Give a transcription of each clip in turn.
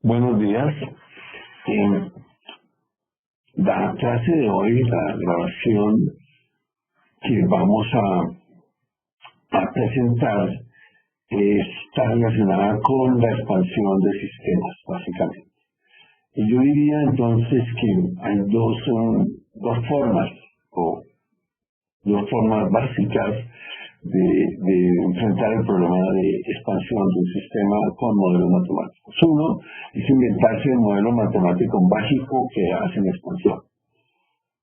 Buenos días. En la clase de hoy, la grabación que vamos a presentar está relacionada con la expansión de sistemas, básicamente. Y yo diría entonces que hay dos formas, o dos formas básicas de enfrentar el problema de expansión de un sistema con modelos matemáticos. Uno es inventarse el modelo matemático básico que hace la expansión,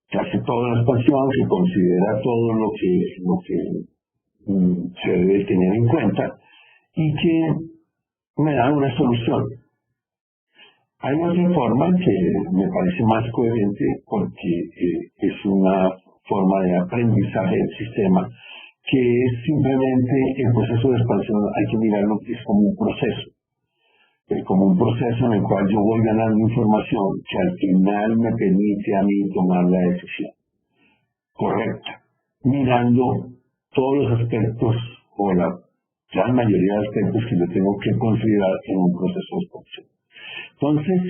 que hace toda la expansión, que considera todo lo que se debe tener en cuenta y que me da una solución. Hay otra forma que me parece más coherente porque es una forma de aprendizaje del sistema, que es simplemente el proceso de expansión. Hay que mirarlo que es como un proceso. Es como un proceso en el cual yo voy ganando información que al final me permite a mí tomar la decisión correcta, mirando todos los aspectos o la gran mayoría de aspectos que yo tengo que considerar en un proceso de expansión. Entonces,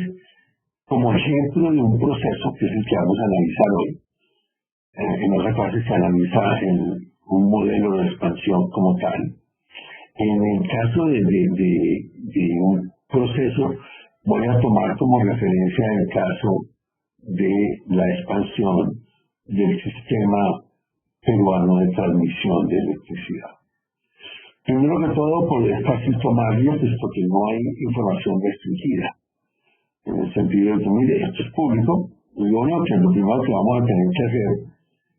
como ejemplo de un proceso que es el que vamos a analizar hoy, en otra clase se analiza un modelo de expansión como tal. En el caso de un proceso, voy a tomar como referencia el caso de la expansión del sistema peruano de transmisión de electricidad. Primero que todo, pues es fácil tomarlo, puesto que no hay información restringida. En el sentido de que, mire, esto es público, y bueno, que lo primero que vamos a tener que hacer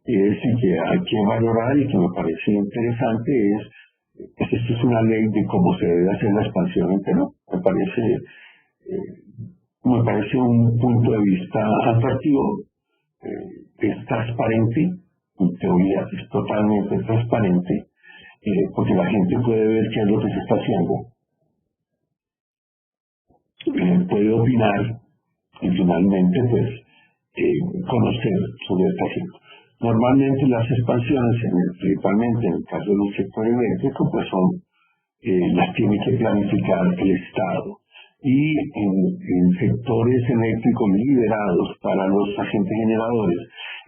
es, y que hay que valorar y que me parece interesante, esto es una ley de cómo se debe hacer la expansión en Perú. Me parece un punto de vista atractivo, es transparente, en teoría es totalmente transparente, porque la gente puede ver qué es lo que se está haciendo, puede opinar y finalmente pues conocer sobre esta gente. Normalmente las expansiones, principalmente en el caso de un sector eléctrico, pues las tiene que planificar el Estado. Y en sectores eléctricos liberados para los agentes generadores,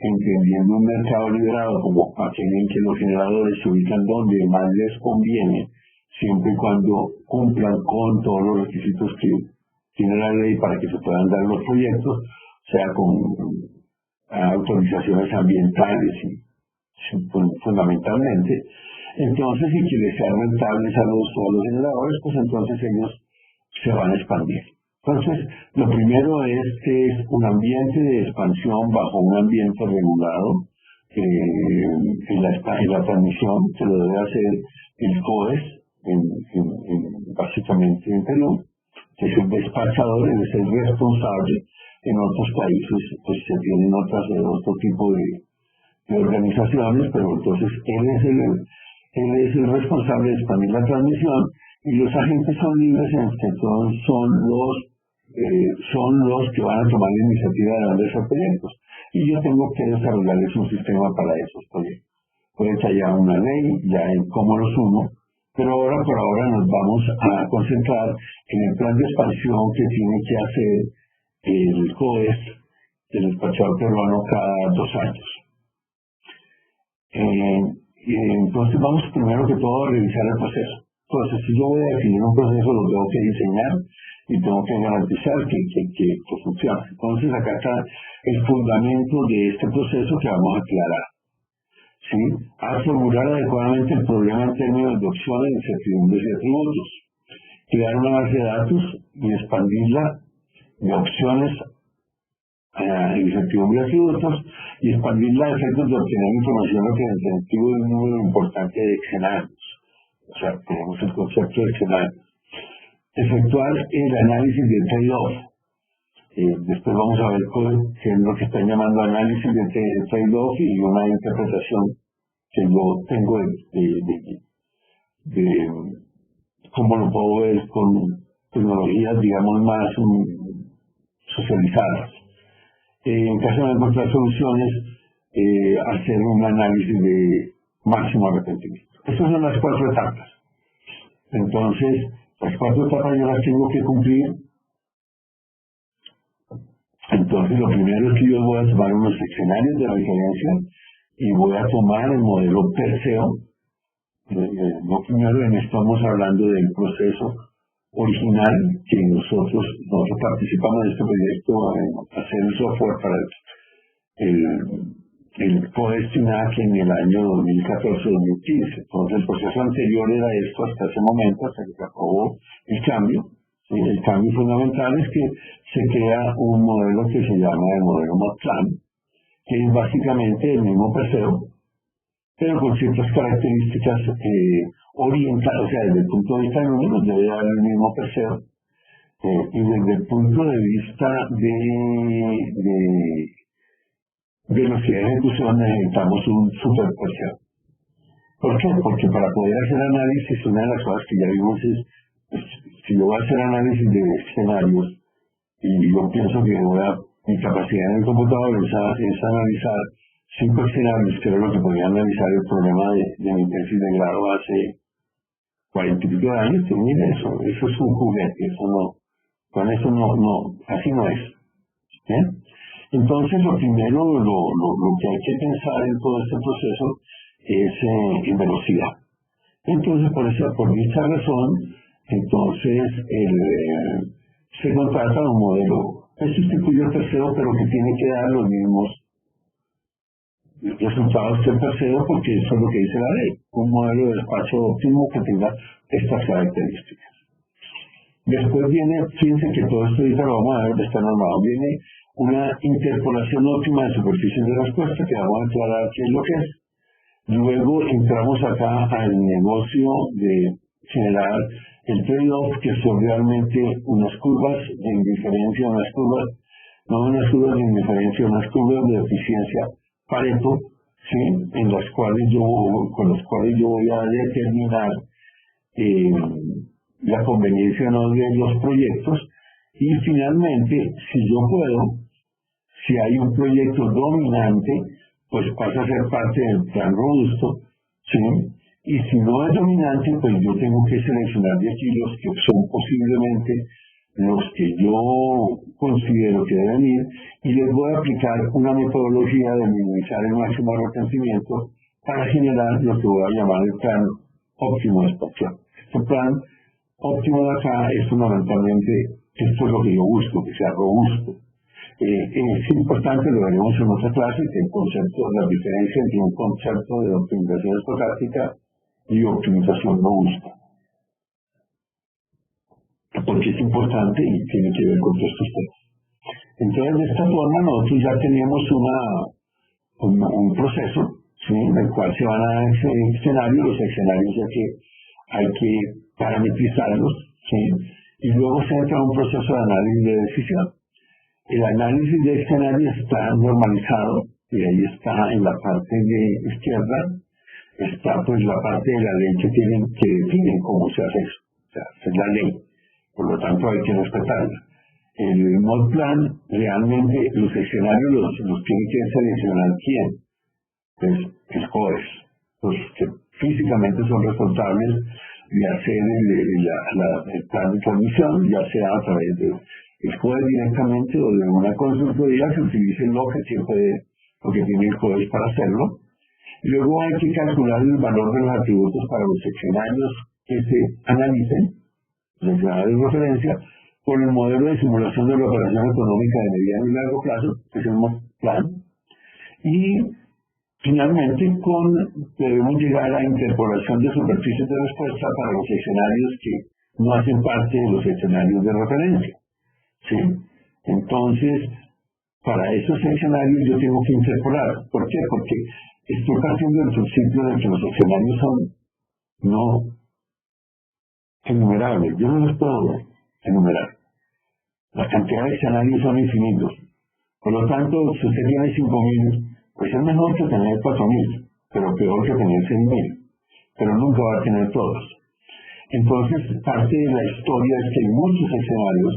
entendiendo un mercado liberado como aquel en que los generadores se ubican donde más les conviene, siempre y cuando cumplan con todos los requisitos que tiene la ley para que se puedan dar los proyectos, o sea, con autorizaciones ambientales y fundamentalmente. Entonces, si que les sea rentables a los generadores, pues entonces ellos se van a expandir. Entonces, lo primero es que es un ambiente de expansión bajo un ambiente regulado. En la transmisión se lo debe hacer el COES, básicamente en Perú, que es el despachador, es el responsable. En otros países pues se tienen otro tipo de organizaciones, pero entonces él es el responsable de expandir la transmisión, y los agentes son libres en que son los que van a tomar la iniciativa de dar esos proyectos, y yo tengo que desarrollarles un sistema para esos proyectos. Puede que haya una ley ya en cómo los uno, pero por ahora nos vamos a concentrar en el plan de expansión que tiene que hacer el COES, el despachador peruano, cada 2 años. Entonces vamos primero que todo a revisar el proceso. Entonces, si yo voy a definir un proceso, lo tengo que diseñar y tengo que garantizar que funcione. Entonces acá está el fundamento de este proceso que vamos a aclarar. ¿Sí? A formular adecuadamente el problema en términos de opciones, incertidumbres y atributos. Crear una base de datos y expandirla de opciones, incertidumbres y atributos, y expandirla a efectos de obtener información representativa de un número importante de escenarios. O sea, tenemos el concepto de escenarios. Efectuar el análisis del trade-off. Después vamos a ver qué es lo que están llamando análisis del trade-off y una interpretación que yo tengo de cómo lo puedo ver con tecnologías, digamos, más socializadas. En caso de encontrar soluciones, hacer un análisis de máximo arrepentimiento. Estas son las 4 etapas. Entonces, las 4 etapas yo las tengo que cumplir Entonces, lo primero es que yo voy a tomar unos escenarios de referencia y voy a tomar el modelo Perseo. No, primero estamos hablando del proceso original que nosotros participamos en este proyecto en hacer el software para el CODESTINAC en el año 2014-2015. Entonces, el proceso anterior era esto hasta ese momento, hasta que se aprobó el cambio. ¿Sí? El cambio fundamental es que se crea un modelo que se llama el modelo MATLAN, que es básicamente el mismo Perseo, pero con ciertas características orientadas, o sea, desde el punto de vista de números debe dar el mismo Perseo, y desde el punto de vista de velocidad de ejecución necesitamos un super Perseo. ¿Por qué? Porque para poder hacer análisis, una de las cosas que ya vimos es, pues, si yo voy a hacer análisis de escenarios, y yo pienso que mi capacidad en el computador es analizar 5 escenarios, que era lo que podía analizar el problema de mi tesis de grado hace 40 y pico de años, pues mira, eso es un juguete, con eso así no es. ¿Eh? Entonces, lo primero, lo que hay que pensar en todo este proceso es en velocidad. Entonces, por dicha razón, entonces, se contrata un modelo que sustituye el Perseo, pero que tiene que dar los mismos resultados que el Perseo, porque eso es lo que dice la ley, un modelo de despacho óptimo que tenga estas características. Después viene, fíjense que todo esto dice, lo vamos a ver, está normado, viene una interpolación óptima de superficies de respuesta, que vamos a aclarar qué es lo que es. Luego entramos acá al negocio de generar el trade-off, que son realmente unas curvas de indiferencia, unas curvas de indiferencia, unas curvas de eficiencia Pareto, ¿sí? Con las cuales yo voy a determinar la conveniencia o no de los proyectos. Y finalmente, si hay un proyecto dominante, pues pasa a ser parte del plan robusto, ¿sí? Y si no es dominante, pues yo tengo que seleccionar de aquí los que son posiblemente los que yo considero que deben ir, y les voy a aplicar una metodología de minimizar el máximo arrepentimiento para generar lo que voy a llamar el plan óptimo de expansión. Este plan óptimo de acá es fundamentalmente, esto es lo que yo busco, que sea robusto. Es importante, lo veremos en otra clase, que el concepto, la diferencia entre un concepto de optimización estocástica y optimización robusta, porque es importante y tiene que ver con todos estos temas. Entonces, de esta forma, nosotros ya tenemos un proceso, ¿sí? En el cual se van a dar escenarios, los escenarios hay que parametrizarlos, ¿sí? Y luego se entra a un proceso de análisis de decisión. El análisis de escenarios está normalizado, y ahí está en la parte de izquierda, está pues la parte de la ley que define cómo se hace eso. O sea, es la ley. Por lo tanto, hay que respetarla. El mod plan, realmente, los escenarios los tiene que seleccionar quién. Pues, el CODES, los que físicamente son responsables de hacer el plan de transmisión, ya sea a través de el CODES directamente o de una consultoría, se utilice lo que tiene el CODES para hacerlo. Luego hay que calcular el valor de los atributos para los escenarios que se analicen, los escenarios de referencia, con el modelo de simulación de la operación económica de mediano y largo plazo, que es el mod plan. Y finalmente, debemos llegar a la interpolación de superficies de respuesta para los escenarios que no hacen parte de los escenarios de referencia, ¿sí? Entonces, para esos escenarios yo tengo que interpolar. ¿Por qué? Porque estoy partiendo del principio de que los escenarios son no enumerables. Yo no los puedo enumerar. La cantidad de escenarios son infinitos. Por lo tanto, si usted tiene 5.000, pues es mejor que tener 4.000, pero peor que tener 6.000. Pero nunca va a tener todos. Entonces, parte de la historia es que hay muchos escenarios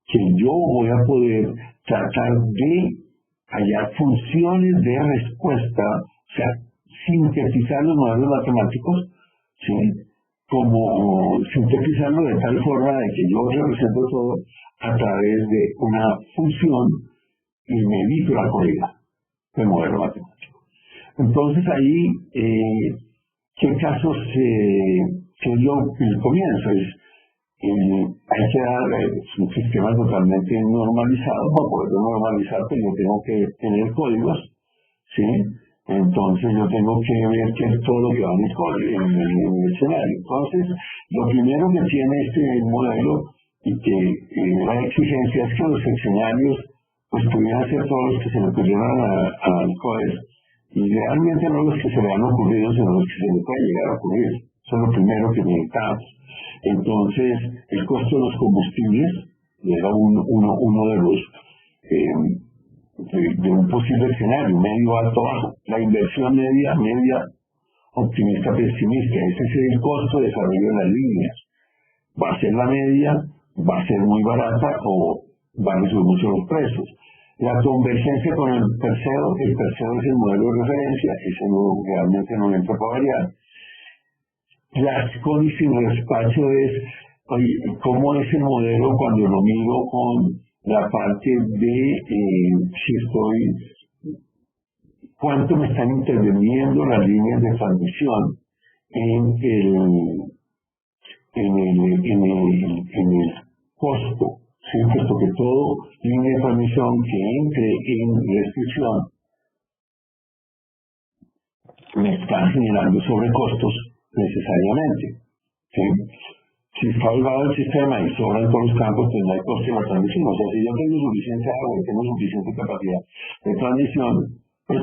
que yo voy a poder tratar de hallar funciones de respuesta, o sea, sintetizar los modelos matemáticos, ¿sí? Como sintetizarlo de tal forma de que yo represento todo a través de una función y me evito la corrida del modelo matemático. Entonces ahí, ¿qué casos que yo el comienzo? Hay que dar un sistema totalmente normalizado. Para poderlo normalizar, pues yo tengo que tener códigos, ¿sí? Entonces yo tengo que ver qué es todo lo que va en el escenario. Entonces, lo primero que tiene este modelo y que la exigencia es que los escenarios pues pudieran ser todos los que se le ocurrieran al CODES, y realmente no los que se le han ocurrido, sino los que se le pueden llegar a ocurrir. Eso es lo primero que necesitamos. Entonces, el costo de los combustibles era uno de los de un posible escenario, medio, alto, bajo. La inversión media, optimista, pesimista. Ese es el costo de desarrollo de las líneas. Va a ser la media, va a ser muy barata o van a subir mucho los precios. La convergencia con el tercero es el modelo de referencia, ese realmente no entra para variar. Las condiciones de despacho es, oye, ¿cómo es el modelo cuando lo miro con la parte de cuánto me están interviniendo las líneas de transmisión en el costo? Sí, puesto que todo línea de transmisión que entre en restricción me está generando sobrecostos necesariamente. ¿Sí? Si está holgado el sistema y sobran todos los campos, pues no hay coste en la transmisión. O sea, si yo tengo suficiente agua y tengo suficiente capacidad de transmisión, pues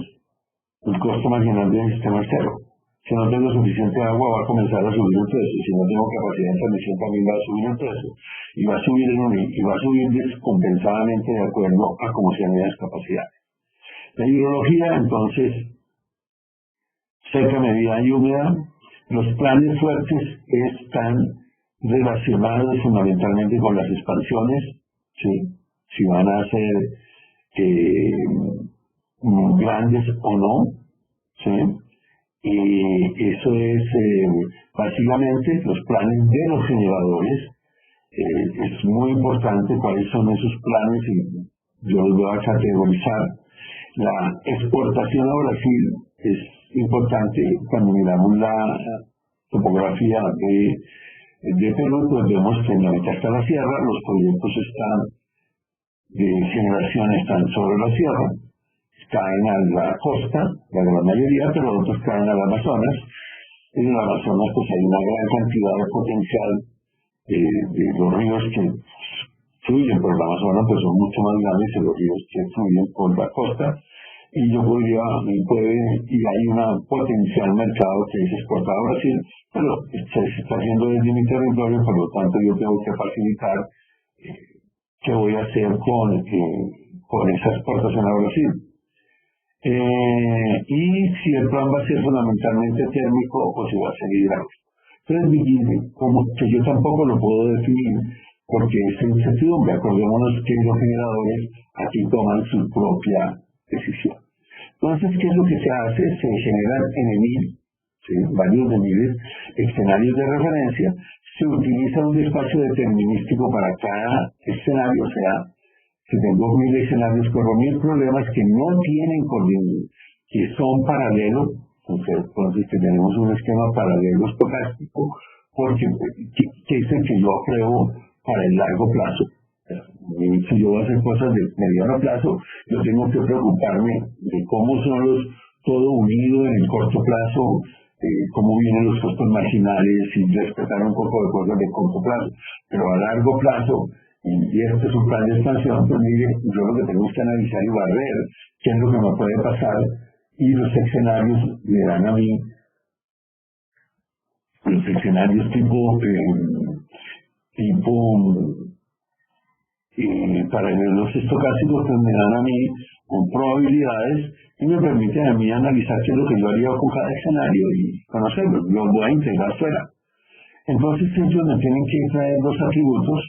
el costo marginal del sistema es cero. Si no tengo suficiente agua, va a comenzar a subir el precio. Si no tengo capacidad de transmisión, también va a subir el precio. Y va a subir descompensadamente de acuerdo a cómo sean las capacidades. La hidrología, entonces, seca, medida y húmeda. Los planes fuertes están relacionados fundamentalmente con las expansiones, ¿sí? Si van a ser grandes o no, ¿sí? Y eso es básicamente los planes de los generadores. Es muy importante cuáles son esos planes y yo los voy a categorizar. La exportación a Brasil es importante. Cuando miramos la topografía de Perú, pues vemos que en la mitad está la sierra, los proyectos de generación están sobre la sierra, caen a la costa, la gran mayoría, pero otros caen al Amazonas. En el Amazonas pues hay una gran cantidad de potencial de los ríos que fluyen por el Amazonas, pues son mucho más grandes que los ríos que fluyen por la costa, y yo y hay un potencial mercado que es exportado a Brasil, pero se está haciendo desde mi territorio, por lo tanto yo tengo que facilitar qué voy a hacer con esa exportación a Brasil. Y si el plan va a ser fundamentalmente térmico o si va a ser hidráulico. Entonces, como que yo tampoco lo puedo definir porque es incertidumbre. Acordémonos que los generadores aquí toman su propia decisión. Entonces, ¿qué es lo que se hace? Se generan en EMIL, ¿sí? Varios EMILs, escenarios de referencia. Se utiliza un despacho determinístico para cada escenario, o sea, si tengo 1000 escenarios, corro 1000 problemas que no tienen coordinación, que son paralelos. Entonces tenemos un esquema paralelo estocástico, porque que es el que yo apruebo para el largo plazo. Si yo voy a hacer cosas de mediano plazo, yo tengo que preocuparme de cómo son todo unido en el corto plazo, cómo vienen los costos marginales y respetar un poco de cosas de corto plazo. Pero a largo plazo, y este es un plan de expansión, pues mire, yo lo que tengo que analizar y barrer qué es lo que me puede pasar, y los escenarios me dan a mí los escenarios para los estocásticos, pues me dan a mí con probabilidades y me permiten a mí analizar qué es lo que yo haría con cada escenario y conocerlo. Lo voy a integrar fuera. Entonces ellos me tienen que traer dos atributos,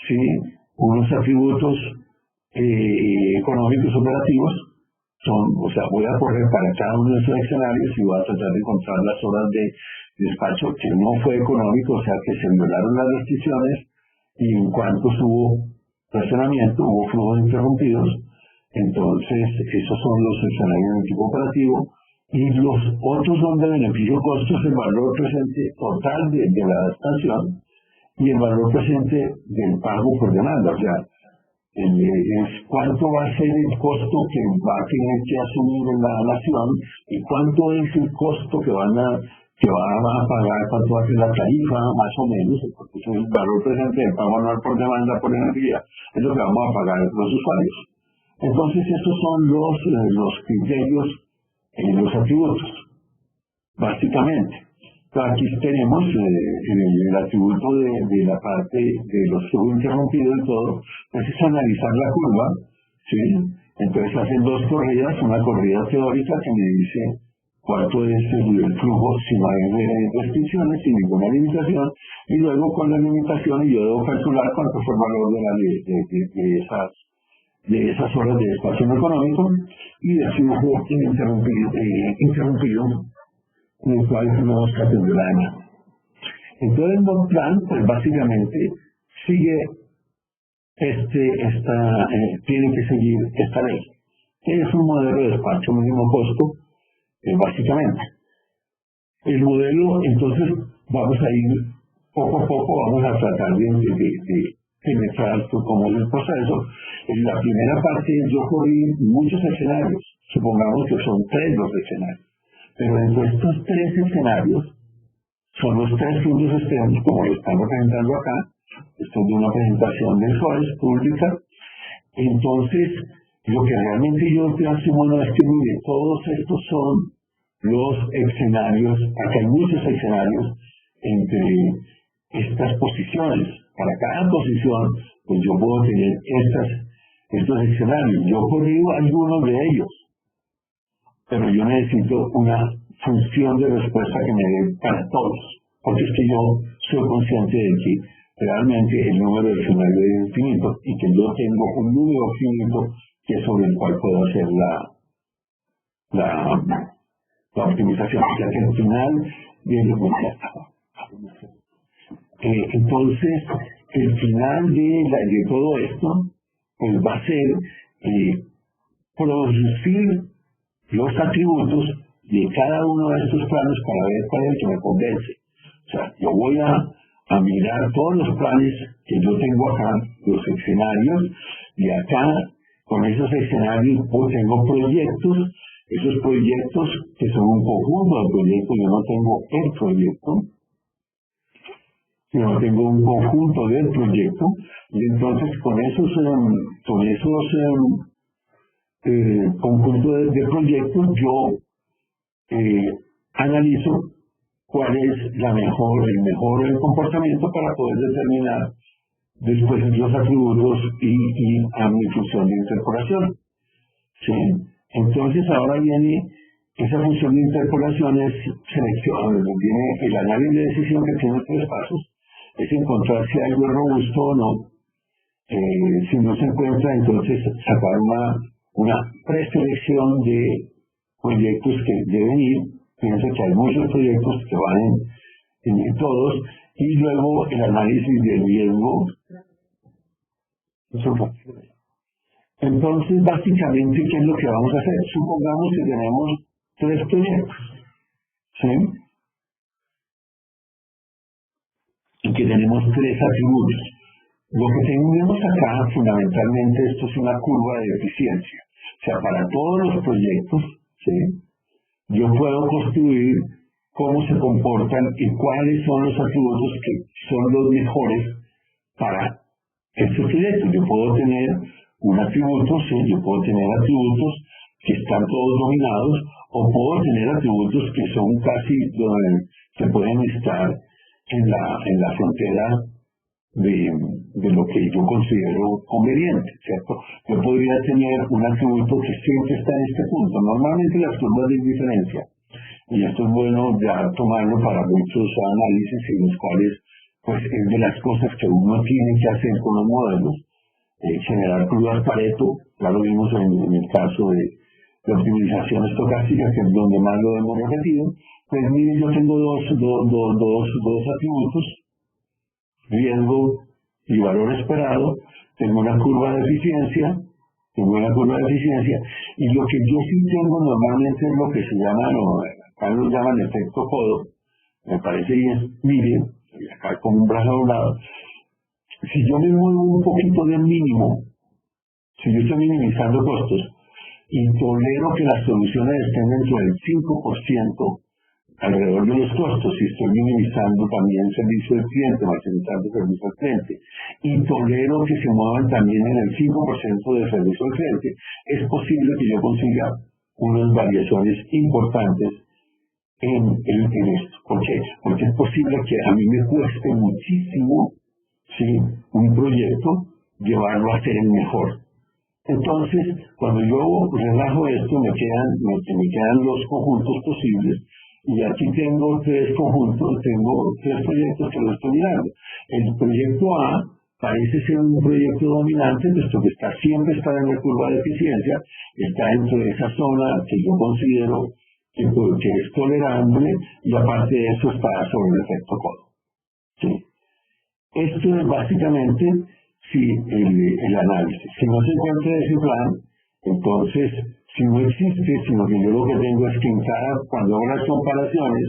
¿sí? Unos atributos económicos operativos. O sea, voy a correr para cada uno de esos escenarios y voy a tratar de encontrar las horas de despacho que no fue económico, o sea, que se violaron las restricciones, y en cuanto hubo racionamiento, hubo flujos interrumpidos, Entonces, esos son los escenarios del tipo operativo. Y los otros son de beneficio-costo, es el valor presente total de la estación y el valor presente del pago por demanda. O sea, es cuánto va a ser el costo que va a tener que asumir la nación y cuánto es el costo que va a pagar, cuánto va a ser la tarifa, más o menos, porque es el valor presente del pago anual por demanda por energía, es lo que vamos a pagar los usuarios. Entonces, estos son los criterios, los atributos, básicamente. Entonces, aquí tenemos el atributo de la parte de los subinterrumpidos y todo, pues es analizar la curva, ¿sí? Entonces hacen dos corridas, una corrida teórica que me dice cuánto es el flujo si no hay restricciones, sin ninguna limitación, y luego con la limitación yo debo calcular cuánto fue el valor de esas horas de espacio económico y de flujo interrumpido en el cual no se atendió el año. Entonces el buen plan, pues básicamente sigue tiene que seguir esta ley, que es un modelo de despacho mínimo costo, básicamente. El modelo, entonces, vamos a ir poco a poco, vamos a tratar de penetrar cómo es el proceso. En la primera parte yo corrí muchos escenarios, supongamos que son 3 los escenarios, pero dentro de estos 3 escenarios son los 3 puntos extremos, como lo están representando acá. Esto es de una presentación del SOES pública. Entonces, lo que realmente yo asumo no es que, mire, todos estos son los escenarios, acá hay muchos escenarios entre estas posiciones. Para cada posición, pues yo puedo tener estos escenarios. Yo corrí algunos de ellos, pero yo necesito una función de respuesta que me dé para todos, porque es que yo soy consciente de que realmente el número de escenarios es infinito y que yo tengo un número finito que es sobre el cual puedo hacer la optimización, ya que al final viene entonces el final de todo esto pues va a ser producir los atributos de cada uno de estos planos para ver cuál es el que me convence. O sea, yo voy a mirar todos los planes que yo tengo acá, los escenarios, y acá con esos escenarios pues tengo proyectos, esos proyectos que son un conjunto de proyectos. Yo no tengo el proyecto, sino tengo un conjunto del proyecto, y entonces con esos conjuntos de proyectos yo analizo cuál es el mejor comportamiento para poder determinar después los atributos y a mi función de interpolación. ¿Sí? Entonces ahora viene esa función de interpolación, es selección, viene el análisis de decisión que tiene 3 pasos, es encontrar si algo es robusto o no. Si no se encuentra, entonces sacar una preselección de proyectos que deben ir. Pienso que hay muchos proyectos que van en todos, y luego el análisis del riesgo. Entonces, básicamente, ¿qué es lo que vamos a hacer? Supongamos que tenemos 3 proyectos, ¿sí? Y que tenemos 3 atributos. Lo que tenemos acá, fundamentalmente, esto es una curva de eficiencia. O sea, para todos los proyectos, ¿sí?, yo puedo construir cómo se comportan y cuáles son los atributos que son los mejores para estos proyectos. Yo puedo tener un atributo, ¿sí?, yo puedo tener atributos que están todos dominados, o puedo tener atributos que son casi que pueden estar en la frontera de lo que yo considero conveniente, ¿cierto? Yo podría tener un atributo que siempre está en este punto. Normalmente las curvas de diferencia, y esto es bueno ya tomarlo para muchos análisis en los cuales pues es de las cosas que uno tiene que hacer con los modelos, generar curvas Pareto. Ya lo vimos en el caso de optimización estocástica, que es donde más lo hemos repetido. Pues miren, yo tengo dos atributos, riesgo y valor esperado. Tengo una curva de eficiencia tengo una curva de eficiencia, y lo que yo sí tengo normalmente es lo que se llama, acá lo llaman efecto codo, me parece, y es, miren, acá como un brazo doblado, si yo me muevo un poquito del mínimo, si yo estoy minimizando costos, y tolero que las soluciones estén dentro del 5% alrededor de los costos, y estoy minimizando también el servicio del cliente, maximizando el servicio al cliente, y tolero que se muevan también en el 5% de servicio al cliente, es posible que yo consiga unas variaciones importantes en esto. ¿Por qué? Porque es posible que a mí me cueste muchísimo, ¿sí?, un proyecto, llevarlo a ser el mejor. Entonces, cuando yo relajo esto, me quedan los conjuntos posibles, y aquí tengo tres conjuntos, tengo tres proyectos que los estoy mirando. El proyecto A parece ser un proyecto dominante, puesto que siempre está en la curva de eficiencia, está dentro de esa zona que yo considero que es tolerable, y aparte de eso está sobre el efecto codo. ¿Sí? Esto es básicamente el análisis. Si no se encuentra ese plan, entonces, si no existe, sino que yo lo que tengo es que cuando hago las comparaciones,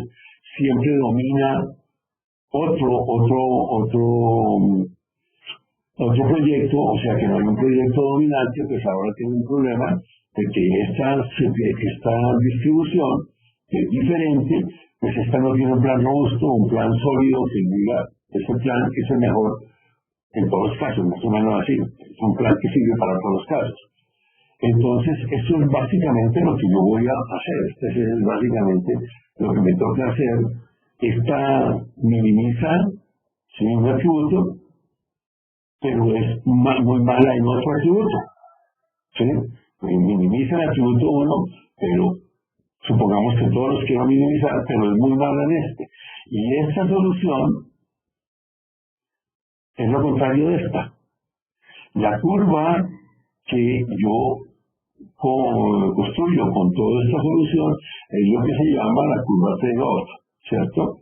siempre domina otro proyecto, o sea que no hay un proyecto dominante, pues ahora tengo un problema de que esta distribución es diferente, pues esta no tiene un plan robusto, un plan sólido que diga, ese plan es el mejor en todos los casos, más o menos así, es un plan que sirve para todos los casos. Entonces, eso es básicamente lo que yo voy a hacer, es básicamente lo que me toca hacer, minimizar, ¿sí?, un atributo, pero es muy mala en otro atributo, ¿sí? Minimiza el atributo 1, pero supongamos que todos los quiero minimizar, pero es muy mala en este. Y esta solución es lo contrario de esta. La curva que yo construyo con toda esta solución es lo que se llama la curva trade-off, ¿cierto?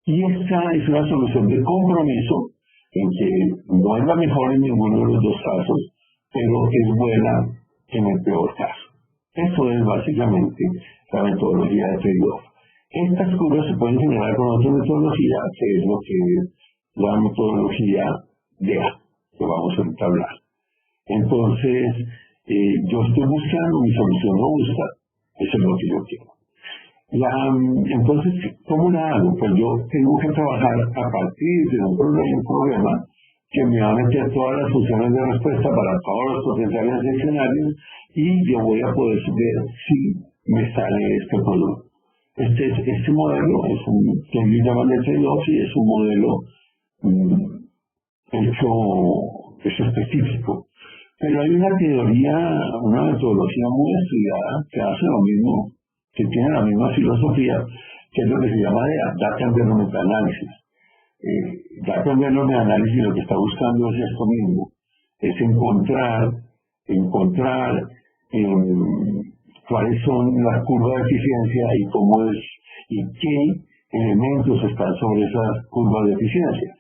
Y esta es una solución de compromiso en que no es la mejor en ninguno de los dos casos, pero es buena en el peor caso. Eso es básicamente la metodología de trade-off. Estas curvas se pueden generar con otra metodología, que es lo que es la metodología DEA, que vamos a hablar. Entonces, yo estoy buscando mi solución robusta, eso es lo que yo quiero. Entonces, ¿cómo la hago? Pues yo tengo que trabajar a partir de un problema que me va a meter todas las funciones de respuesta para todos los potenciales escenarios, y yo voy a poder ver si me sale este producto. Este modelo es que ellos llaman de trade-off, y es un modelo hecho específico. Pero hay una teoría, una metodología muy estudiada que hace lo mismo, que tiene la misma filosofía, que es lo que se llama Data Environment Analysis. Data Environment Analysis lo que está buscando es esto mismo, es encontrar cuáles son las curvas de eficiencia y cómo es, y qué elementos están sobre esas curvas de eficiencia.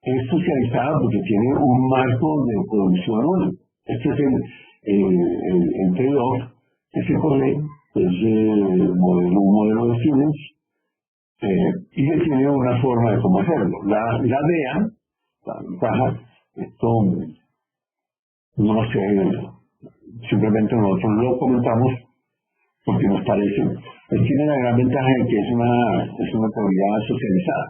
Es socializado porque tiene un marco de producción único. Este es el trade-off que se pone, es un modelo de Siemens, y que tiene una forma de cómo hacerlo. La DEA, la ventaja, esto no sé, simplemente nosotros lo comentamos porque nos parece, tiene la gran ventaja de que es una teoría socializada.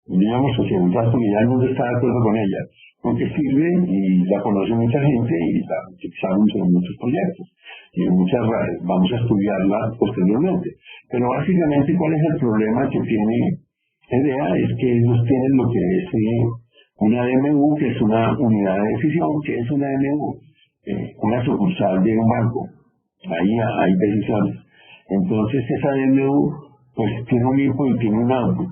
Digamos socializada porque ya el mundo está de acuerdo con ella, porque sirve y la conoce mucha gente y la utilizamos en muchos proyectos y en muchas vamos a estudiarla posteriormente. Pero básicamente, ¿cuál es el problema que tiene EDEA? Es que ellos tienen lo que es una DMU, que es una unidad de decisión, que es una DMU, una sucursal de un banco. Ahí hay decisiones. Entonces esa DMU pues tiene un input y tiene un output.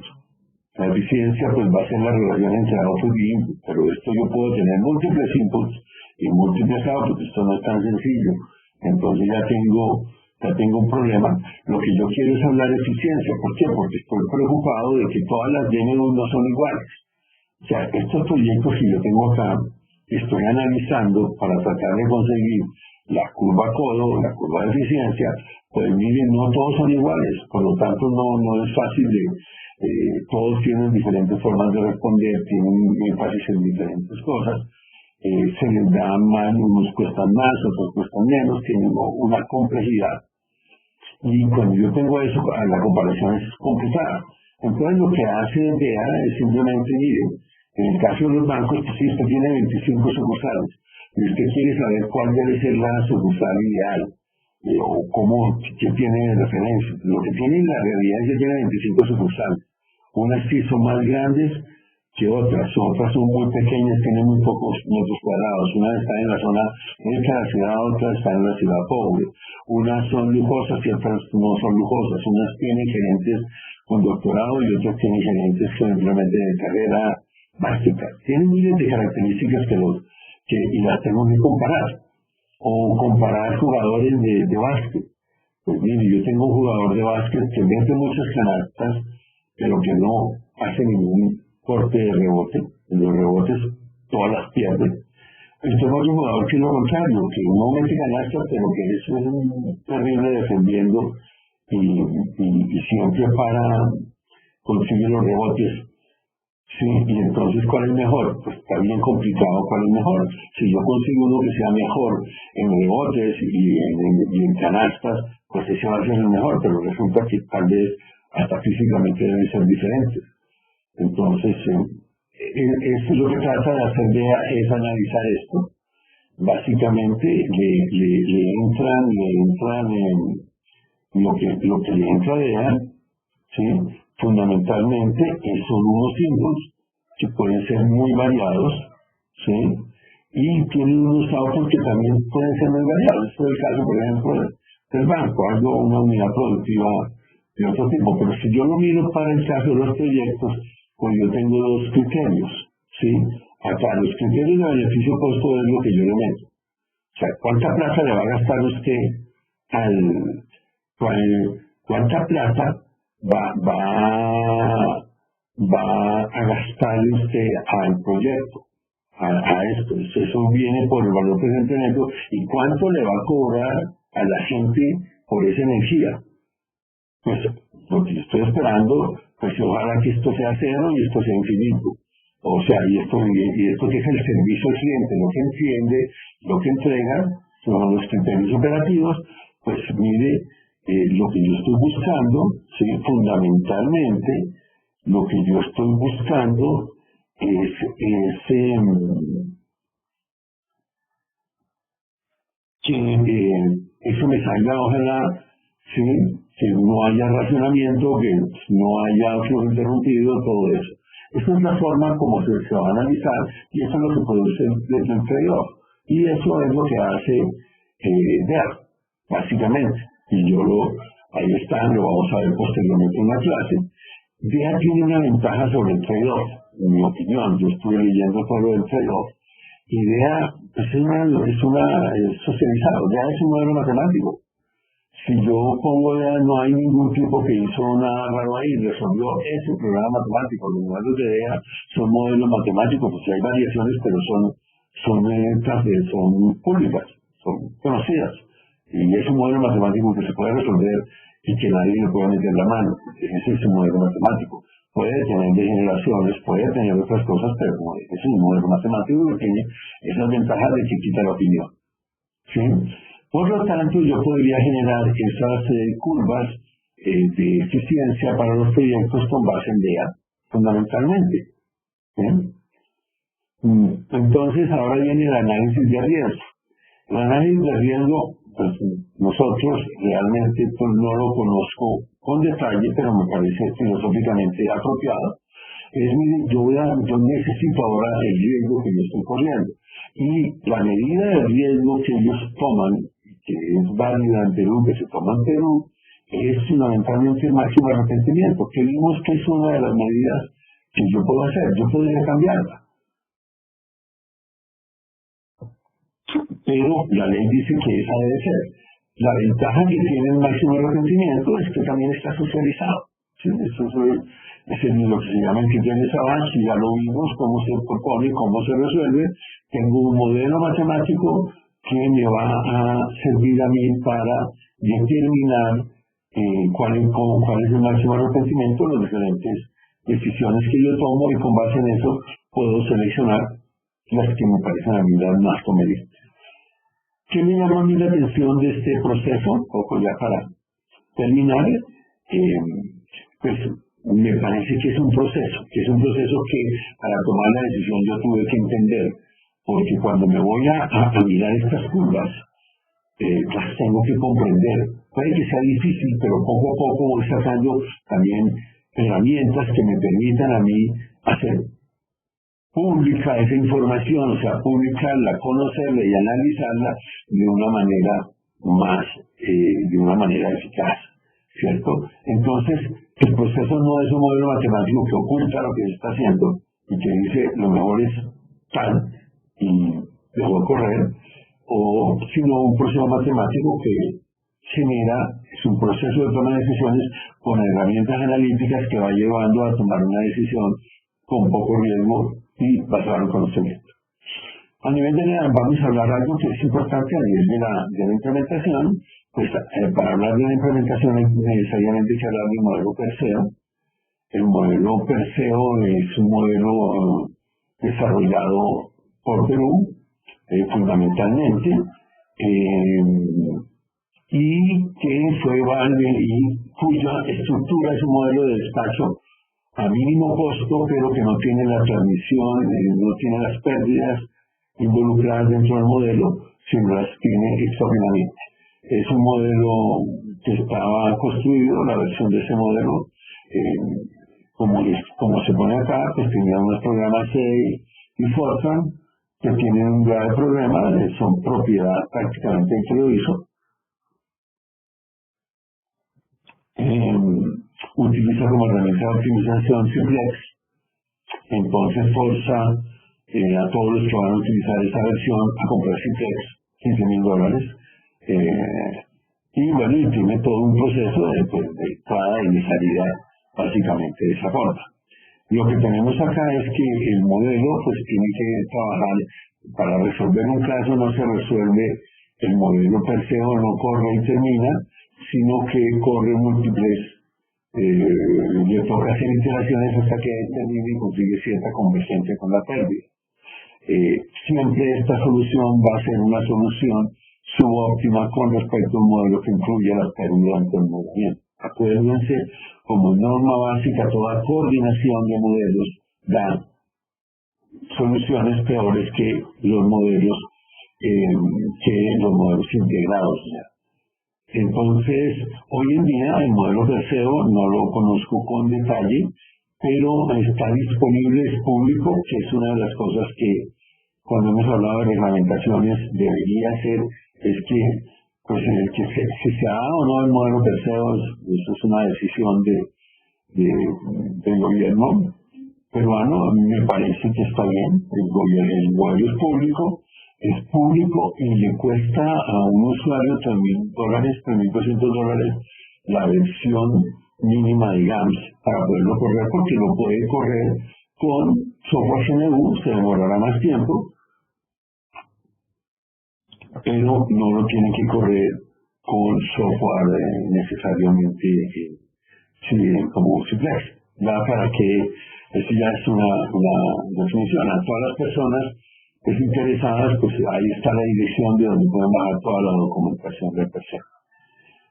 La eficiencia pues va a ser la relación entre output y input, pero esto yo puedo tener múltiples inputs y múltiples outputs, esto no es tan sencillo. Entonces ya tengo un problema. Lo que yo quiero es hablar de eficiencia. ¿Por qué? Porque estoy preocupado de que todas las DMU no son iguales. O sea, estos proyectos que yo tengo acá, estoy analizando para tratar de conseguir la curva codo, la curva de eficiencia, pues miren, no todos son iguales, por lo tanto no es fácil todos tienen diferentes formas de responder, tienen énfasis en diferentes cosas, se les da mal, unos cuestan más, otros cuestan menos, tienen una complejidad. Y cuando yo tengo eso, la comparación es complicada. Entonces lo que hace DEA es simplemente, miren, en el caso de los bancos, pues si usted tiene 25 sucursales y usted quiere saber cuál debe ser la sucursal ideal, o qué tiene de referencia. Lo que tiene en la realidad es que tiene 25 sucursales. Unas sí son más grandes que otras son muy pequeñas, tienen muy pocos metros cuadrados. Una está en la zona rica de la ciudad, otra está en la ciudad pobre. Unas son lujosas y otras no son lujosas. Unas tienen gerentes con doctorado y otras tienen gerentes simplemente de carrera básica. Tienen miles de características y las tengo que comparar. O comparar jugadores de básquet. Pues mire, yo tengo un jugador de básquet que mete muchas canastas, pero que no hace ningún corte de rebote. En los rebotes todas las pierde. Pero tengo otro jugador que es lo contrario, que no mete canastas, pero que es un terrible defendiendo y siempre consigue los rebotes. Sí, y entonces, ¿cuál es mejor? Pues está bien complicado cuál es mejor. Si yo consigo uno que sea mejor en rebotes y en canastas, pues ese va a ser el mejor, pero resulta que tal vez hasta físicamente deben ser diferentes. Entonces, eso es lo que trata de hacer DEA, es analizar esto. Básicamente, le entran en lo que le entra a DEA, ¿sí? Fundamentalmente son unos símbolos que pueden ser muy variados, ¿sí? Y tienen unos autos que también pueden ser muy variados. Este es el caso, por ejemplo, del banco, una unidad productiva de otro tipo. Pero si yo lo miro para el caso de los proyectos, pues yo tengo dos criterios, ¿sí? Acá, los criterios de beneficio-costo es lo que yo le meto. O sea, ¿cuánta plata le va a gastar usted cuánta plata va a gastarle usted al proyecto, a esto? Eso viene por el valor presente neto y cuánto le va a cobrar a la gente por esa energía. Pues lo que yo estoy esperando, pues ojalá que esto sea cero y esto sea infinito. O sea, y esto que es el servicio al cliente, lo que entiende, lo que entrega, son los criterios operativos, pues mire, lo que yo estoy buscando, ¿sí? Fundamentalmente, lo que yo estoy buscando es que eso me salga, ojalá, ¿sí? Que no haya racionamiento, que no haya flujo interrumpido, todo eso. Esa es la forma como se va a analizar y eso es lo que produce el trade-off. Y eso es lo que hace DEA, básicamente. Y ahí está, lo vamos a ver posteriormente en la clase. DEA tiene una ventaja sobre el trade-off, en mi opinión. Yo estuve leyendo todo lo del trade-off. Y DEA es socializado, DEA es un modelo matemático. Si yo pongo DEA, no hay ningún tipo que hizo nada raro ahí, resolvió ese programa matemático. Los modelos de DEA son modelos matemáticos, pues hay variaciones, pero son públicas, son conocidas. Y es un modelo matemático que se puede resolver y que nadie le puede meter la mano. Ese es un modelo matemático. Puede tener degeneraciones, puede tener otras cosas, pero como es un modelo matemático que tiene esas ventajas de que quita la opinión. ¿Sí? Por lo tanto, yo podría generar esas curvas de eficiencia para los proyectos con base en DEA, fundamentalmente. ¿Sí? Entonces, ahora viene el análisis de riesgo. El análisis de riesgo, pues nosotros realmente no lo conozco con detalle, pero me parece filosóficamente apropiado. Yo necesito ahora el riesgo que yo estoy corriendo. Y la medida de riesgo que ellos toman, que es válida en Perú, que se toma en Perú, es fundamentalmente el máximo arrepentimiento, que vimos que es una de las medidas que yo puedo hacer. Yo podría cambiarla. Pero la ley dice que esa debe ser. La ventaja que tiene el máximo arrepentimiento es que también está socializado. ¿sí? Eso es lo que se llama el criterio de Savant, y ya lo vimos cómo se propone, cómo se resuelve. Tengo un modelo matemático que me va a servir a mí para determinar cuál es el máximo arrepentimiento, las diferentes decisiones que yo tomo, y con base en eso puedo seleccionar las que me parecen a mí las más convenientes. ¿Qué me llama a mí la atención de este proceso? Un poco ya para terminar, pues me parece que es un proceso que para tomar la decisión yo tuve que entender, porque cuando me voy a mirar estas curvas, las tengo que comprender. Puede que sea difícil, pero poco a poco voy sacando también herramientas que me permitan a mí hacer pública esa información, o sea, publicarla, conocerla y analizarla de una manera de una manera eficaz, ¿cierto? Entonces, el proceso no es un modelo matemático que oculta lo que se está haciendo y que dice lo mejor es tal y dejó correr, sino un proceso matemático que es un proceso de toma de decisiones con herramientas analíticas que va llevando a tomar una decisión con poco riesgo y basado en conocimiento. A nivel general vamos a hablar de algo que es importante a nivel de la implementación. Pues para hablar de la implementación es necesariamente que hablar del modelo Perseo. El modelo Perseo es un modelo desarrollado por Perú, fundamentalmente, y que fue y cuya estructura es un modelo de despacho a mínimo costo, pero que no tiene la transmisión, no tiene las pérdidas involucradas dentro del modelo, sino las tiene extraordinariamente. Es un modelo que estaba construido, la versión de ese modelo, como se pone acá, pues tenía unos programas C y Fortran, que tienen un grave problema, son propiedad prácticamente incluso. Utiliza como herramienta de optimización Simplex, entonces forza a todos los que van a utilizar esa versión a comprar Simplex, $15,000, y bueno, y tiene todo un proceso de entrada y de salida básicamente de esa forma. Lo que tenemos acá es que el modelo pues tiene que trabajar para resolver un caso, no se resuelve el modelo per se, no corre y termina, sino que corre múltiples, le toca hacer iteraciones hasta que termine y consigue cierta convergencia con la pérdida. Siempre esta solución va a ser una solución subóptima con respecto a un modelo que incluye las pérdidas ante el movimiento. Acuérdense, como norma básica, toda coordinación de modelos da soluciones peores que los modelos integrados. Entonces, hoy en día el modelo Perseo no lo conozco con detalle, pero está disponible, es público, que es una de las cosas que cuando hemos hablado de reglamentaciones debería ser, es que pues si se haga o no el modelo Perseo, eso es una decisión del gobierno peruano. A mí me parece que está bien, el modelo es público y le cuesta a un usuario $3,000, $3,200 la versión mínima, digamos, para poderlo correr, porque lo puede correr con software GNU, se demorará más tiempo, pero no lo tiene que correr con software necesariamente como Simplex. Ya para que, eso ya es una definición. A todas las personas interesadas, pues ahí está la dirección de donde pueden bajar toda la documentación del Perseo.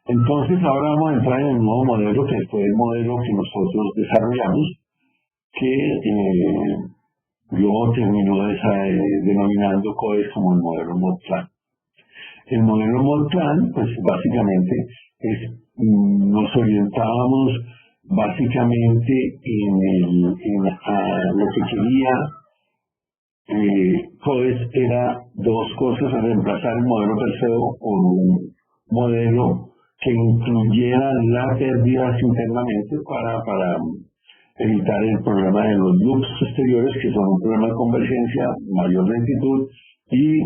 Entonces ahora vamos a entrar en el nuevo modelo, que fue el modelo que nosotros desarrollamos, que yo termino denominando CODES como el modelo MODPLAN. El modelo MODPLAN, pues básicamente nos orientábamos básicamente en lo que quería CODES era dos cosas: reemplazar el modelo Perseo por un modelo que incluyera las pérdidas internamente para evitar el problema de los loops posteriores, que son un problema de convergencia, mayor lentitud, y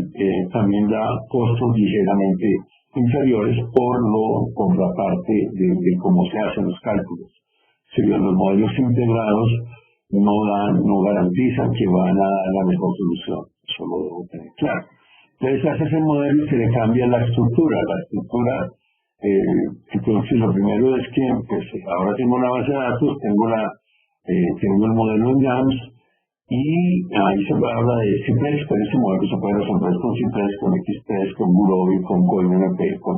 también da costos ligeramente inferiores por la parte de cómo se hacen los cálculos. los modelos integrados no garantizan que van a dar la mejor solución. Eso lo debo tener claro. Entonces hace ese modelo y se le cambia la estructura. Entonces lo primero es que pues, ahora tengo una base de datos, tengo el modelo en GAMS y ahí se habla de CIPRES, pero ese modelo se puede resolver con CIPRES, con XPRES, con Gurobi, con CoinMP, con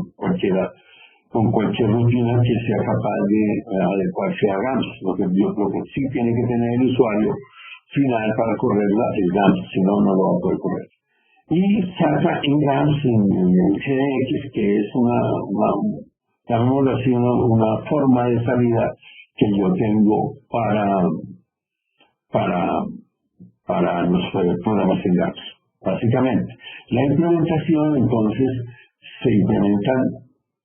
cualquier rutina que sea capaz de adecuarse a GAMS. Lo que sí tiene que tener el usuario final para correrla es GAMS, si no, no lo va a poder correr. Y saca en GAMS, en CDX, que es llamémoslo así, una forma de salida que yo tengo para los programas en GAMS. Básicamente, la implementación, entonces, se implementan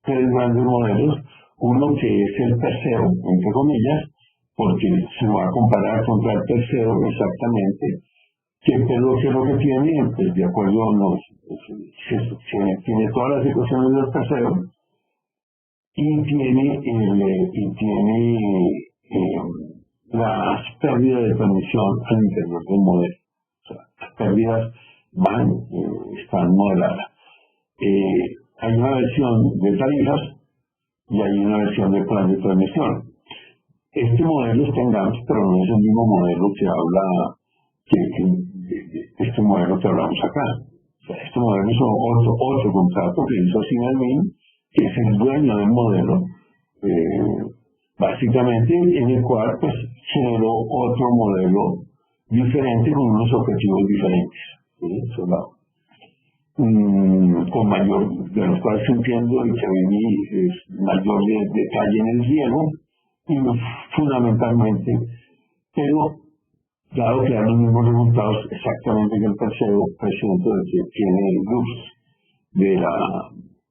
tres grandes modelos. Uno que es el tercero, entre comillas, porque se va a comparar contra el tercero exactamente. ¿Qué es lo que tiene? Pues de acuerdo a tiene todas las ecuaciones del tercero y tiene las pérdidas de transmisión al interior del modelo. O sea, las pérdidas están modeladas. Hay una versión de tarifas y hay una versión de plan de transmisión. Este modelo está en GAMS, pero no es el mismo modelo que este modelo que hablamos acá. O sea, este modelo es otro contrato que hizo Sinalmin, que es el dueño del modelo, básicamente en el cual pues generó otro modelo diferente con unos objetivos diferentes. ¿Sí? Con mayor, de los cuales entiendo y que es mayor detalle en el riesgo, y fundamentalmente, pero dado que dan los mismos resultados exactamente que el tercero, presento de que tiene luz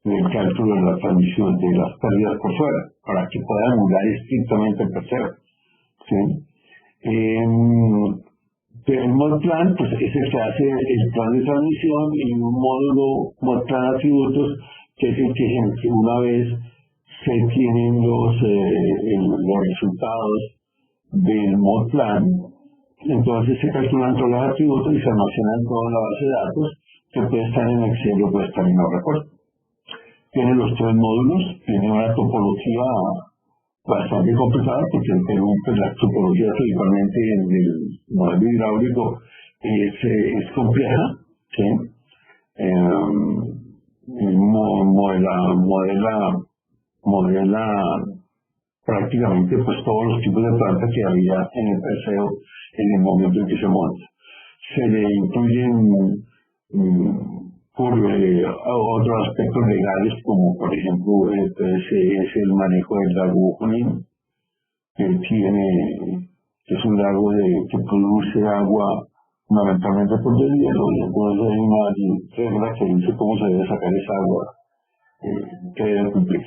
del cálculo de la transmisión de las pérdidas por fuera, para que pueda anular estrictamente el tercero. ¿Sí? El modplan, pues es el que hace el plan de transmisión y un módulo modplan atributos, que es el que una vez se tienen los resultados del modplan, entonces se calculan todos los atributos y se almacenan en toda la base de datos, que puede estar en Excel o puede estar en Oracle. Tiene los tres módulos, tiene una topología bastante complicada, porque en Perú pues, la topología principalmente en el modelo hidráulico es compleja, ¿sí? Modela prácticamente pues todos los tipos de plantas que había en el PCO en el momento en que se monta. Se le incluyen otros aspectos legales, como por ejemplo es el manejo del lago Junín, que es un lago que produce agua fundamentalmente por deshielo, y entonces hay una regla que dice cómo se debe sacar esa agua que debe cumplir.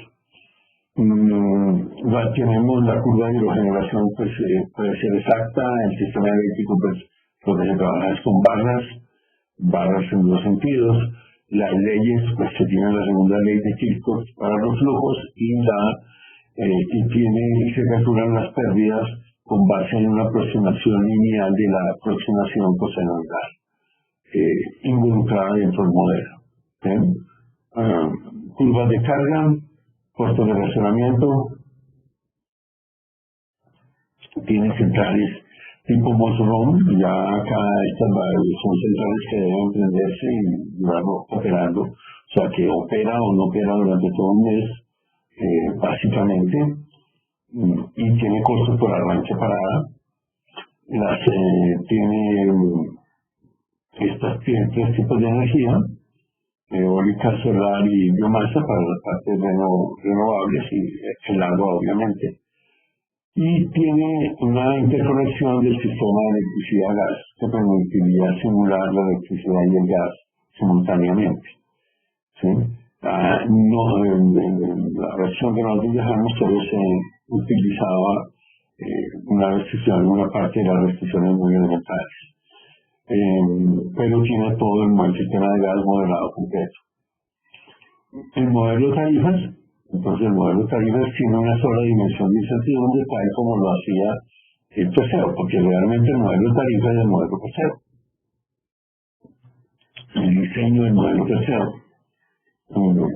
Tenemos la curva de hidrogeneración, pues puede ser exacta. El sistema eléctrico pues lo que se trabaja es con barras en dos sentidos. Las leyes, pues se tiene la segunda ley de Kirchhoff para los flujos y se calculan las pérdidas con base en una aproximación lineal de la aproximación cosenoidal involucrada dentro del modelo. Curvas de carga, costos de racionamiento, tiene centrales tipo Mosron, ya acá estas son centrales que deben prenderse y llevarlo operando, o sea que opera o no opera durante todo un mes, básicamente, y tiene costos por arranque parada. Tiene tres tipos de energía: eólica, solar y biomasa para las partes renovables y el agua, obviamente. Y tiene una interconexión del sistema de electricidad-gas que permitiría simular la electricidad y el gas simultáneamente. ¿Sí? La versión que nosotros dejamos solo se utilizaba una restricción, alguna parte de las restricciones muy elementales. Pero tiene todo el sistema de gas modelado completo. El modelo de tarifas Entonces el modelo de tarifas tiene una sola dimensión de incertidumbre, tal como lo hacía el Teseo, porque realmente el modelo de tarifas es el modelo Teseo. El diseño del modelo Teseo.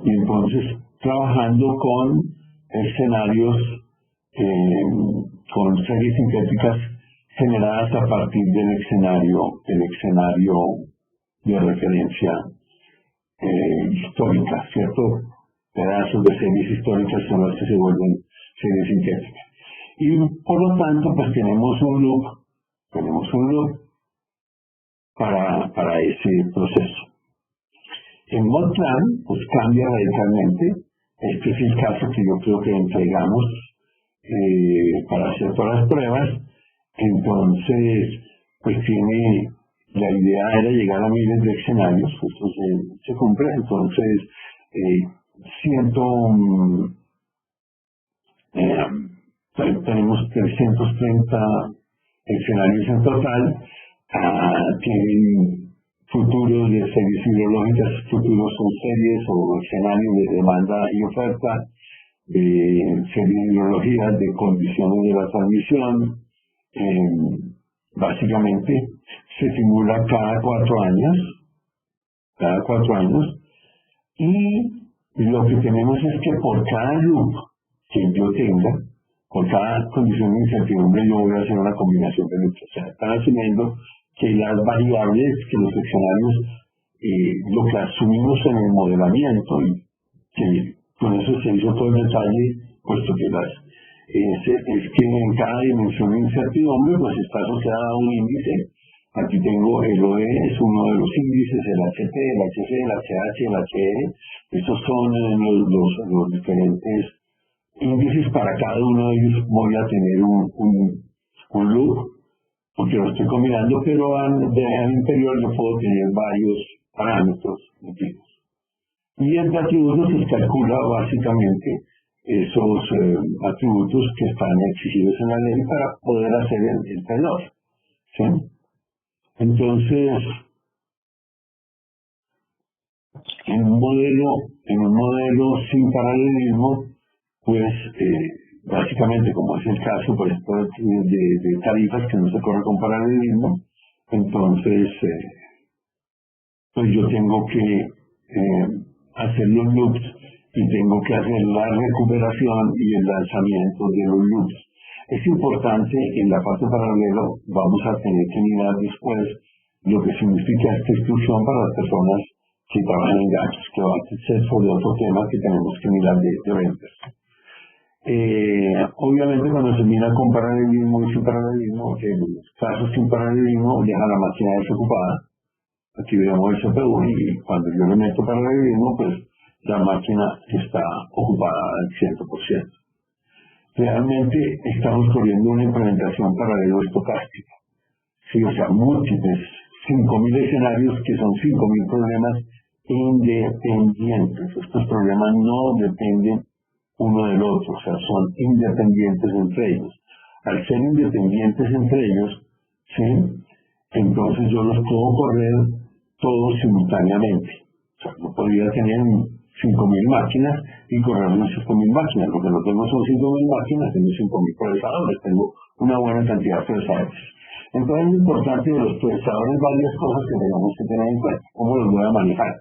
Y entonces, trabajando con escenarios, con series sintéticas generadas a partir del escenario de referencia histórica, ¿cierto? Pedazos de series históricas son las que se vuelven series sintéticas. Y por lo tanto, pues tenemos un loop para ese proceso. En Modplan, pues cambia radicalmente. Este es el caso que yo creo que entregamos para hacer todas las pruebas. Entonces, pues tiene, la idea era llegar a miles de escenarios, esto se cumple. Entonces, tenemos 330 escenarios en total. Tienen futuros de series hidrológicas. Futuros son series o escenarios de demanda y oferta, de series de hidrología, de condiciones de la transmisión. Básicamente se simula cada 4 años, y lo que tenemos es que por cada loop que yo tenga, por cada condición de incertidumbre, yo voy a hacer una combinación de loops. O sea, están asumiendo que las variables, que los escenarios, lo que asumimos en el modelamiento, y que con eso se hizo todo el detalle, puesto que es que en cada dimensión de incertidumbre pues está asociada a un índice. Aquí tengo el OE, es uno de los índices, el HT, el HC, el HH, el HE. Estos son los diferentes índices. Para cada uno de ellos voy a tener un loop, porque lo estoy combinando, pero al interior yo puedo tener varios parámetros metidos. Y entre atributos se calcula básicamente esos atributos que están exigidos en la ley para poder hacer el trade-off, ¿sí? Entonces, en un modelo sin paralelismo, pues básicamente, como es el caso, por ejemplo, de tarifas que no se corre con paralelismo, entonces pues yo tengo que hacer los loops y tengo que hacer la recuperación y el lanzamiento de los loops. Es importante, en la parte paralelo vamos a tener que mirar después lo que significa esta instrucción para las personas que trabajan en ganchos, que va a ser sobre otro tema que tenemos que mirar de ventas. Obviamente cuando se mira con paralelismo y sin paralelismo, los casos sin paralelismo deja la máquina desocupada. Aquí vemos el CPU y cuando yo le meto paralelismo, pues la máquina está ocupada al 100%. Realmente estamos corriendo una implementación paralelo estocástica. Sí, o sea, múltiples, 5.000 escenarios que son 5.000 problemas independientes. Estos problemas no dependen uno del otro, o sea, son independientes entre ellos. Al ser independientes entre ellos, ¿sí? Entonces yo los puedo correr todos simultáneamente. O sea, no podría tener 5.000 máquinas y correr unas 5.000 máquinas. Lo que no tengo son 5.000 máquinas, tengo 5.000 procesadores, tengo una buena cantidad de procesadores. Entonces es importante de los procesadores varias cosas que tenemos que tener en cuenta. ¿Cómo los voy a manejar?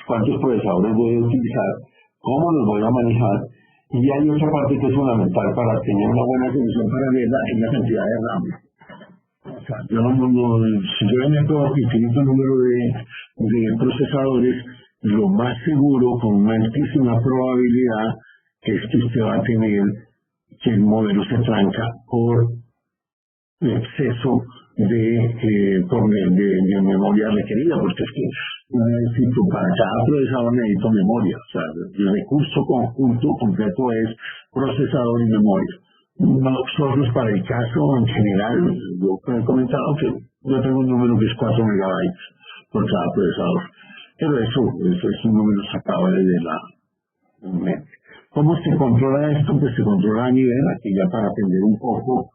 ¿Cuántos procesadores voy a utilizar? ¿Cómo los voy a manejar? Y hay otra parte que es fundamental para tener una buena solución paralela, es la cantidad de RAM. O sea, si yo meto infinito número de procesadores, lo más seguro, con una altísima probabilidad, es que usted va a tener que el modelo se tranca por exceso de memoria requerida, porque es que para cada procesador necesito memoria. O sea, el recurso conjunto completo es procesador y memoria. Nosotros, para el caso en general, yo he comentado que yo tengo un número que es 4 megabytes por cada procesador, pero eso es un número sacado de la mente. ¿Cómo se controla esto? Pues se controla a nivel, aquí ya para aprender un poco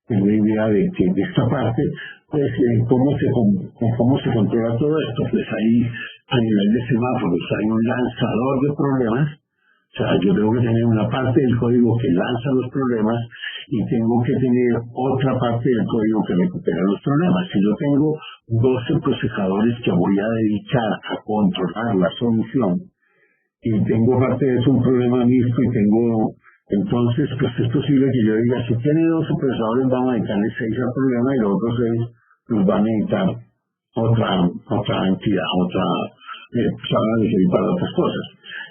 la idea de esta parte, pues cómo se controla todo esto. Pues ahí, a nivel de semáforos, hay un lanzador de problemas, O sea, yo tengo que tener una parte del código que lanza los problemas y tengo que tener otra parte del código que recupera los problemas. Si yo tengo 12 procesadores que voy a dedicar a controlar la solución y tengo parte de eso un problema mixto y tengo, entonces pues es posible que yo diga, si tiene 12 procesadores vamos a dedicarle 6 al problema y los otros 6 los van a necesitar otra entidad, se van a decidir para otras cosas.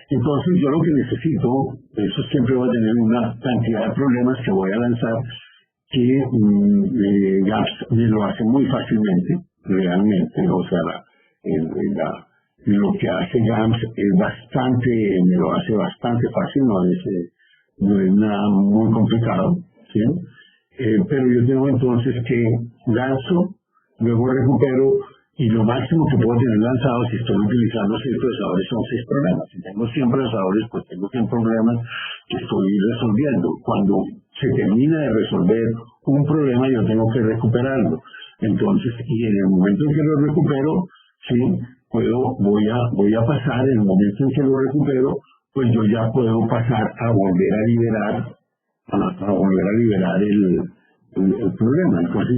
Entonces yo lo que necesito, eso siempre va a tener una cantidad de problemas que voy a lanzar que GAPS me lo hace muy fácilmente, realmente, o sea, lo que hace GAMS me lo hace bastante fácil, no es nada muy complicado, ¿sí? Pero yo tengo entonces que lanzo, luego recupero, y lo máximo que puedo tener lanzado si estoy utilizando 6 procesadores son 6 problemas. Si tengo 100 procesadores, pues tengo 100 problemas que estoy resolviendo. Cuando se termina de resolver un problema, yo tengo que recuperarlo. Entonces, y en el momento en que lo recupero, sí, voy a pasar, en el momento en que lo recupero, pues yo ya puedo pasar a volver a liberar el problema. Entonces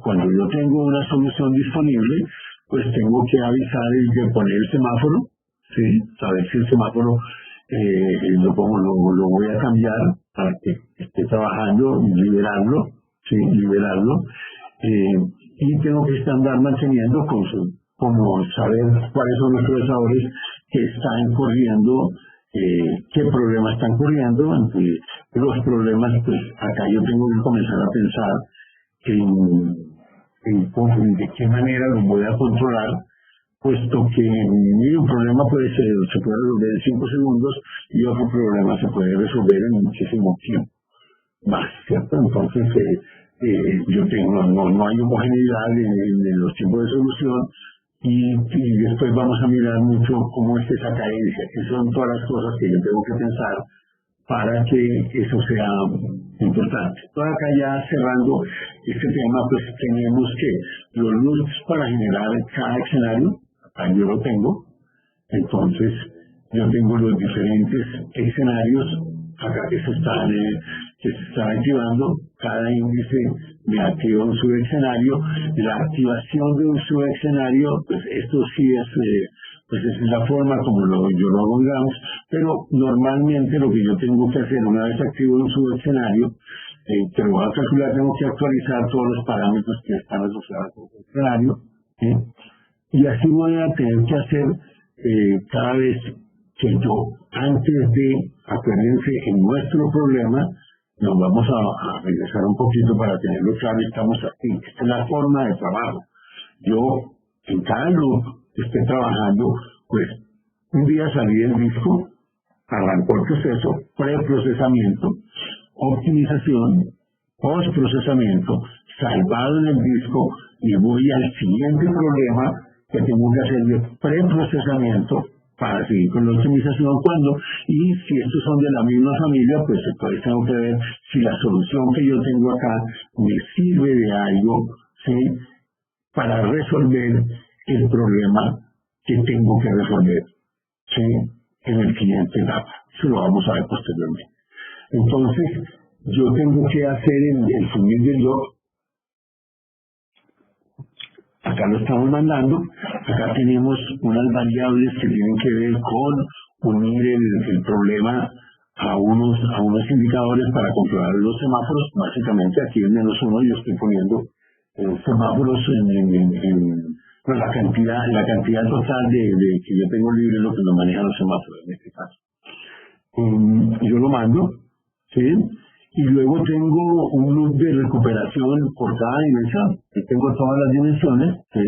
cuando yo tengo una solución disponible, pues tengo que avisar y que poner el semáforo, ¿sí? Saber si el semáforo lo voy a cambiar para que esté trabajando y liberarlo, ¿sí? Y tengo que andar manteniendo como saber cuáles son los procesadores que están corriendo, qué problemas están corriendo. Los problemas, pues acá yo tengo que comenzar a pensar de qué manera los voy a controlar, puesto que un problema se puede resolver en 5 segundos y otro problema se puede resolver en muchísimo tiempo más, ¿cierto? Entonces yo tengo, no hay homogeneidad en los tiempos de solución. Y después vamos a mirar mucho cómo es esa cadencia, que son todas las cosas que yo tengo que pensar para que eso sea importante. Por acá ya cerrando este tema, pues tenemos que los loops para generar cada escenario, acá yo lo tengo. Entonces yo tengo los diferentes escenarios acá que se están activando. Cada índice me activa un subescenario. La activación de un subescenario, pues esto sí pues es la forma como yo lo hago en GAMS, pero normalmente lo que yo tengo que hacer una vez activo un subescenario, que lo voy a calcular, tengo que actualizar todos los parámetros que están asociados con el escenario, ¿sí? Y así voy a tener que hacer cada vez que yo, antes de, acuérdense, en nuestro problema, nos vamos a regresar un poquito para tenerlo claro, estamos aquí. Esta es la forma de trabajo. Yo, en cada loop que esté trabajando, pues, un día salí del disco, arrancó el proceso, preprocesamiento, optimización, postprocesamiento, salvado en el disco, y voy al siguiente problema que tengo que hacer de preprocesamiento para seguir con la optimización y si estos son de la misma familia, pues entonces tengo que ver si la solución que yo tengo acá me sirve de algo, ¿sí? Para resolver el problema que tengo que resolver, ¿sí? En el siguiente etapa. Eso lo vamos a ver posteriormente. Entonces, yo tengo que hacer el submit del log. Acá lo estamos mandando. Acá tenemos unas variables que tienen que ver con unir el problema a unos indicadores para controlar los semáforos. Básicamente aquí en -1 yo estoy poniendo semáforos pues la cantidad total de que yo tengo libre, lo que nos manejan los semáforos en este caso. Yo lo mando, ¿sí? Y luego tengo un loop de recuperación por cada dimensión. Yo tengo todas las dimensiones, ¿sí?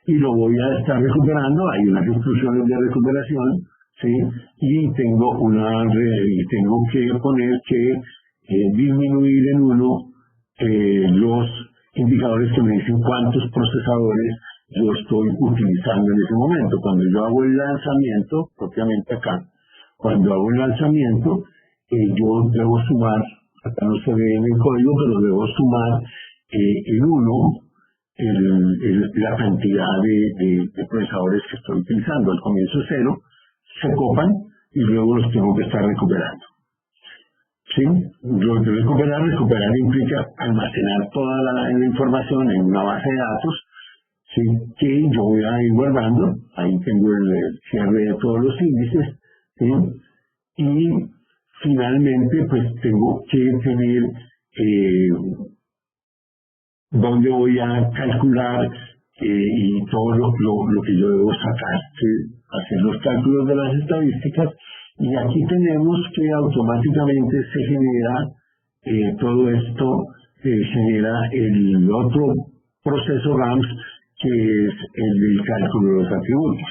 Y lo voy a estar recuperando. Hay unas instrucciones de recuperación, ¿sí? Y tengo que poner que disminuir en 1 los indicadores que me dicen cuántos procesadores yo estoy utilizando en ese momento. Cuando yo hago el lanzamiento, propiamente acá, cuando hago el lanzamiento, yo debo sumar, acá no se ve en el código, pero debo sumar en 1 la cantidad de procesadores que estoy utilizando. Al comienzo 0, se copan, y y luego los tengo que estar recuperando. ¿Sí? Lo de recuperar implica almacenar toda la información en una base de datos, ¿sí? Que yo voy a ir guardando. Ahí tengo el cierre de todos los índices, ¿sí? Y finalmente, pues tengo que tener dónde voy a calcular y todo lo que yo debo sacar, ¿sí? Hacer los cálculos de las estadísticas. Y aquí tenemos que automáticamente se genera todo esto, genera el otro proceso RAMS, que es el del cálculo de los atributos.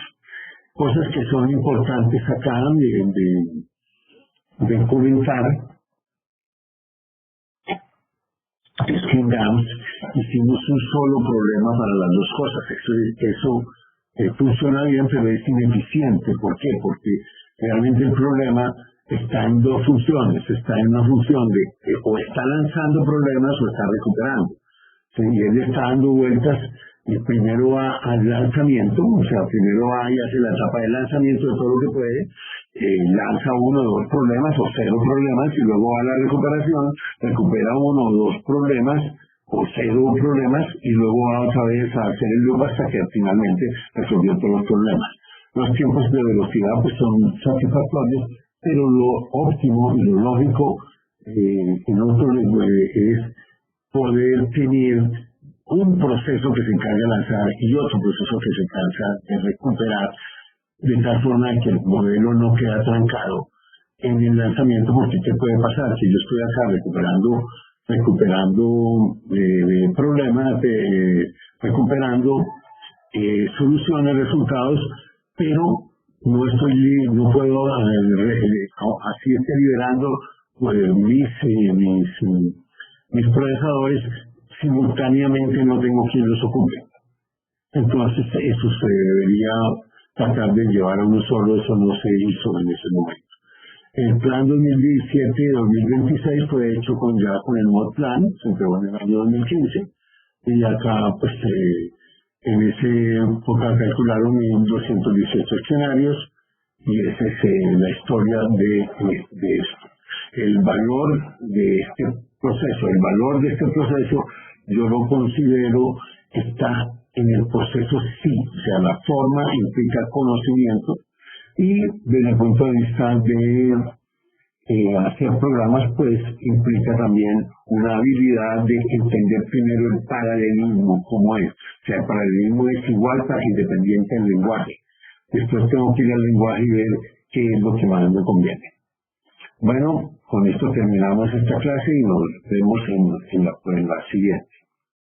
Cosas que son importantes acá de comentar es que en GAMS hicimos un solo problema para las dos cosas. Eso funciona bien, pero es ineficiente. ¿Por qué? Porque realmente el problema está en dos funciones. Está en una función de o está lanzando problemas o está recuperando. ¿Sí? Y él está dando vueltas y primero va al lanzamiento, o sea, primero va y hace la etapa de lanzamiento de todo lo que puede, lanza uno o dos problemas o cero problemas y luego va a la recuperación, recupera uno o dos problemas o cero problemas y luego va otra vez a hacer el loop hasta que finalmente resolvió todos los problemas. Los tiempos de velocidad pues son satisfactorios, pero lo óptimo y lo lógico en otro es poder tener un proceso que se encarga de lanzar y otro proceso que se encarga de recuperar, de tal forma que el modelo no queda trancado en el lanzamiento, porque ¿qué puede pasar? Si yo estoy acá recuperando problemas, recuperando soluciones, resultados, pero no puedo, así esté liberando mis procesadores, simultáneamente no tengo quien los ocupe. Entonces eso se debería tratar de llevar a uno solo, eso no se hizo en ese momento. El plan 2017-2026 fue hecho ya con el mod plan, se entregó en el año 2015, y acá pues en ese época calcularon 218 escenarios, y esa es la historia de esto. El valor de este proceso, yo lo considero que está en el proceso sí, o sea, la forma implica conocimiento y desde el punto de vista de hacer programas, pues implica también una habilidad de entender primero el paralelismo, cómo es. O sea, el paralelismo es igual para independiente del lenguaje. Después tengo que ir al lenguaje y ver qué es lo que más me conviene. Bueno, con esto terminamos esta clase y nos vemos en la siguiente.